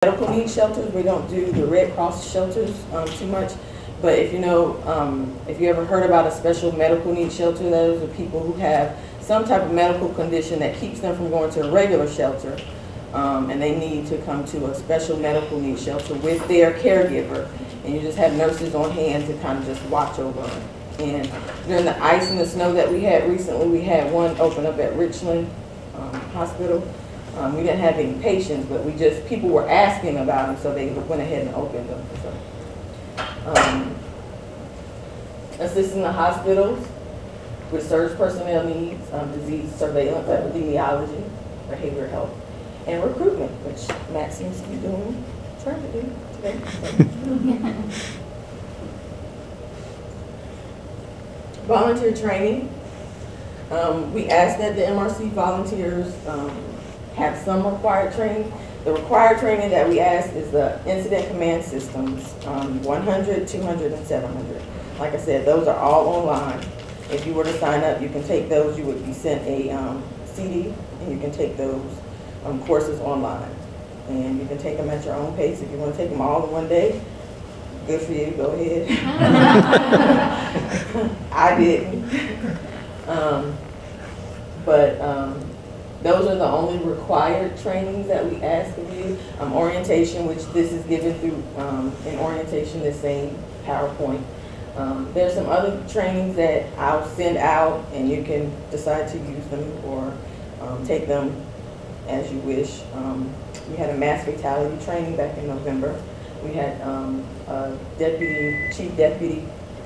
medical needs shelters. We don't do the Red Cross shelters too much. But if you know, if you ever heard about a special medical needs shelter, those are people who have some type of medical condition that keeps them from going to a regular shelter. And they need to come to a special medical needs shelter with their caregiver. And you just have nurses on hand to kind of just watch over them. And during the ice and the snow that we had recently, we had one open up at Richland Hospital. We didn't have any patients, but people were asking about them, so they went ahead and opened them. So, assisting the hospitals with surge personnel needs, disease surveillance, epidemiology, behavioral health, and recruitment, which Matt seems to be trying to do today. Volunteer training. We ask that the MRC volunteers have some required training. The required training that we ask is the incident command systems, 100, 200, and 700. Like I said, those are all online. If you were to sign up, you can take those. You would be sent a CD, and you can take those courses online. And you can take them at your own pace. If you want to take them all in one day, good for you, go ahead. I didn't. Those are the only required trainings that we ask of you. Orientation, which this is given through in orientation, the same PowerPoint. There's some other trainings that I'll send out, and you can decide to use them or take them as you wish. We had a mass fatality training back in November. We had a chief deputy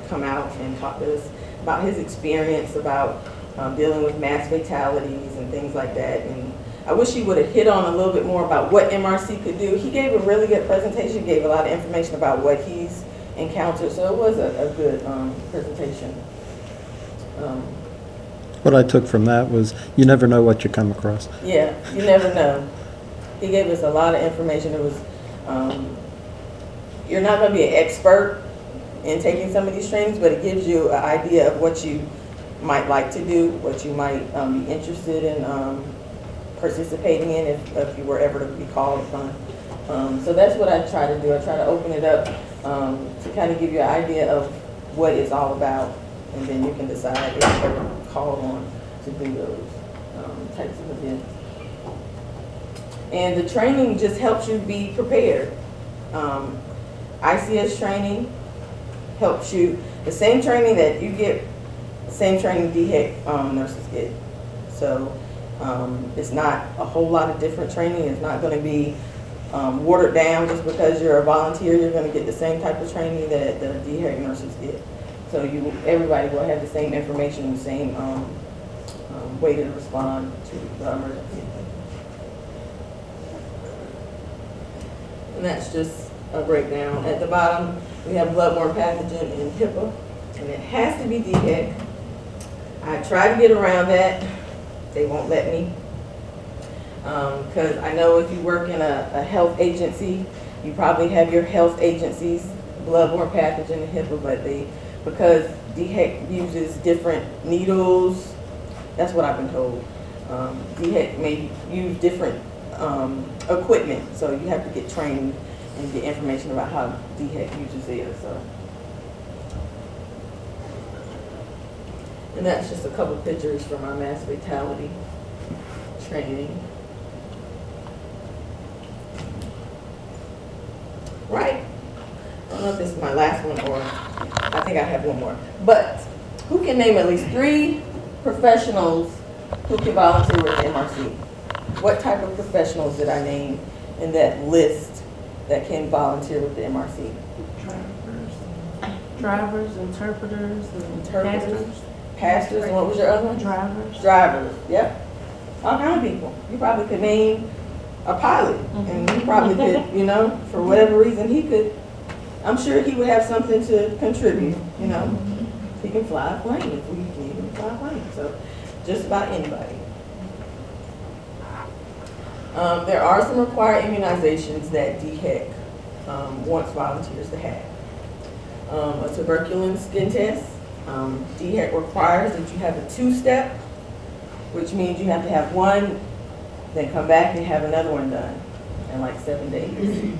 come out and talk to us about his experience about dealing with mass fatalities and things like that. And I wish he would have hit on a little bit more about what MRC could do. He gave a really good presentation, gave a lot of information about what he's encountered, so it was a good presentation. What I took from that was you never know what you come across. Yeah, you never know. He gave us a lot of information. It was, you're not going to be an expert in taking some of these trainings, but it gives you an idea of what you might like to do, what you might be interested in participating in if you were ever to be called upon. So that's what I try to do. I try to open it up to kind of give you an idea of what it's all about, and then you can decide if you're called on to do those types of events. And the training just helps you be prepared. ICS training helps you, the same training that you get, the same training DHEC nurses get. So it's not a whole lot of different training. It's not going to be watered down just because you're a volunteer. You're going to get the same type of training that the DHEC nurses get. So everybody will have the same information, the same way to respond to the emergency. And that's just a breakdown. At the bottom, we have bloodborne pathogen and HIPAA, and it has to be DHEC. I try to get around that. They won't let me. Because I know if you work in a health agency, you probably have your health agency's bloodborne pathogen and HIPAA, but because DHEC uses different needles, that's what I've been told. DHEC may use different equipment, so you have to get trained and get information about how DHEC uses theirs. So. And that's just a couple pictures from our mass fatality training. Right? I don't know if this is my last one or I think I have one more. But who can name at least 3 professionals who can volunteer with the MRC? What type of professionals did I name in that list that can volunteer with the MRC? Drivers, interpreters, and pastors. Pastors, and what was your other one? Drivers. Drivers, yep. All kind of people. You probably could name a pilot, and he probably could, you know, for whatever reason he could, I'm sure he would have something to contribute, you know. He can fly a plane if we need him to fly a plane, so just about anybody. There are some required immunizations that DHEC wants volunteers to have. A tuberculin skin test. DHEC requires that you have a 2-step, which means you have to have one, then come back and have another one done. in like 7 days.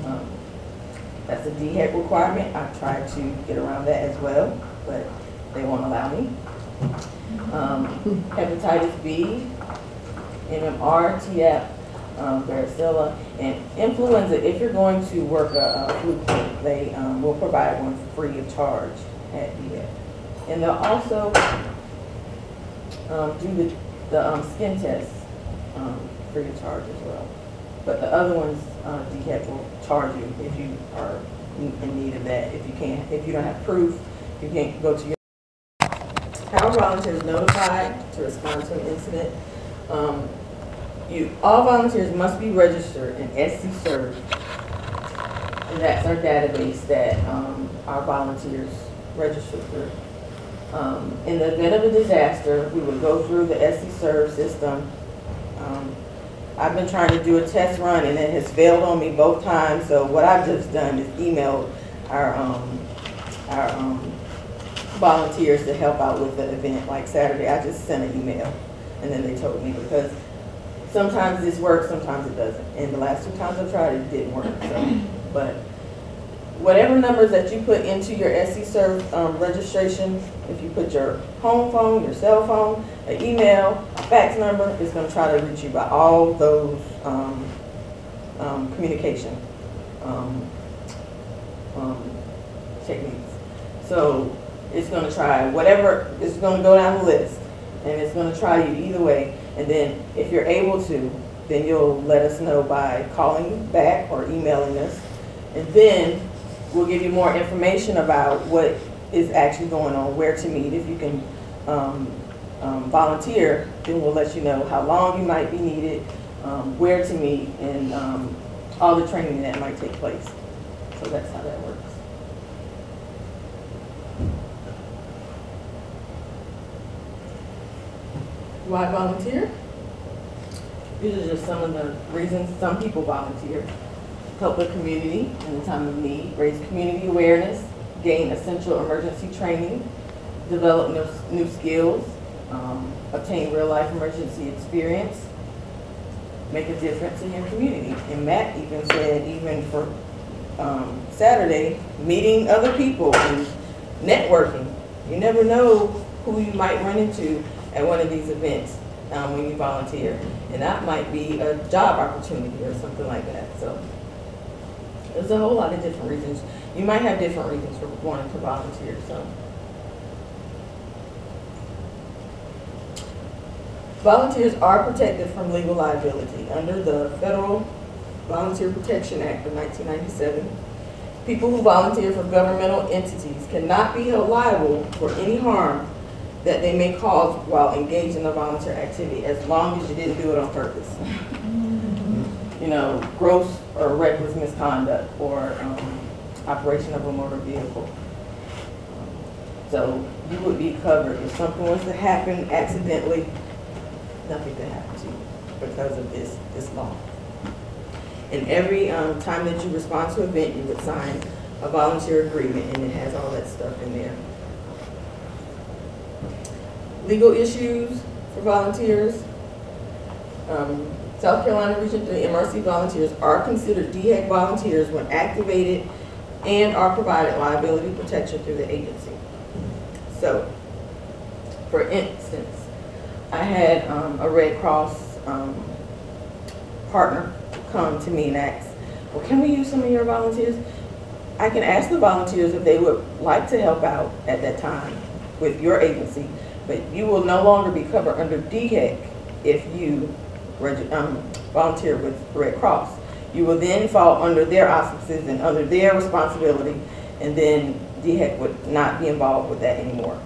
That's a DHEC requirement. I've tried to get around that as well, but they won't allow me. Hepatitis B, MMR, TAP, varicella, and influenza. If you're going to work a flu clinic, they will provide one free of charge at DHEC. And they'll also do the skin tests free of charge as well. But the other ones, DHEC will charge you if you are in need of that. If you don't have proof, you can't go to your. How are volunteers notified to respond to an incident? All volunteers must be registered in SC Serve, and that's our database that our volunteers register through. In the event of a disaster, we would go through the SC Serve system. I've been trying to do a test run and it has failed on me both times. So what I've just done is emailed our volunteers to help out with the event. Like Saturday, I just sent an email and then they told me, because sometimes this works, sometimes it doesn't. And the last 2 times I tried, it didn't work. So, but whatever numbers that you put into your SC Serve registration, if you put your home phone, your cell phone, an email, a fax number, it's going to try to reach you by all those communication techniques. So it's going to try whatever, it's going to go down the list, and it's going to try you either way. And then if you're able to, then you'll let us know by calling back or emailing us. And then we'll give you more information about what is actually going on, where to meet. If you can volunteer, then we'll let you know how long you might be needed, where to meet, and all the training that might take place. So that's how that works. Why volunteer? These are just some of the reasons some people volunteer. Help the community in a time of need, raise community awareness, gain essential emergency training, develop new skills, obtain real-life emergency experience, make a difference in your community. And Matt even said, even for Saturday, meeting other people and networking. You never know who you might run into at one of these events when you volunteer. And that might be a job opportunity or something like that. So there's a whole lot of different reasons. You might have different reasons for wanting to volunteer. So volunteers are protected from legal liability under the Federal Volunteer Protection Act of 1997. People who volunteer for governmental entities cannot be held liable for any harm that they may cause while engaged in a volunteer activity, as long as you didn't do it on purpose. You know, gross or reckless misconduct, or operation of a motor vehicle. So you would be covered. If something was to happen accidentally, nothing could happen to you because of this law. And every time that you respond to an event, you would sign a volunteer agreement, and it has all that stuff in there. Legal issues for volunteers. South Carolina Region 3 MRC volunteers are considered DHEC volunteers when activated and are provided liability protection through the agency. So, for instance, I had a Red Cross partner come to me and ask, well, can we use some of your volunteers? I can ask the volunteers if they would like to help out at that time with your agency, but you will no longer be covered under DHEC if you volunteer with Red Cross. You will then fall under their auspices and under their responsibility, and then DHEC would not be involved with that anymore.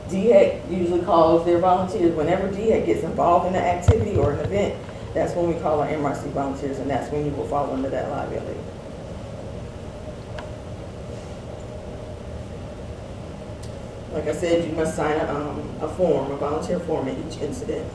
DHEC usually calls their volunteers, whenever DHEC gets involved in an activity or an event, that's when we call our MRC volunteers, and that's when you will fall under that liability. Like I said, you must sign a form, a volunteer form at each incident.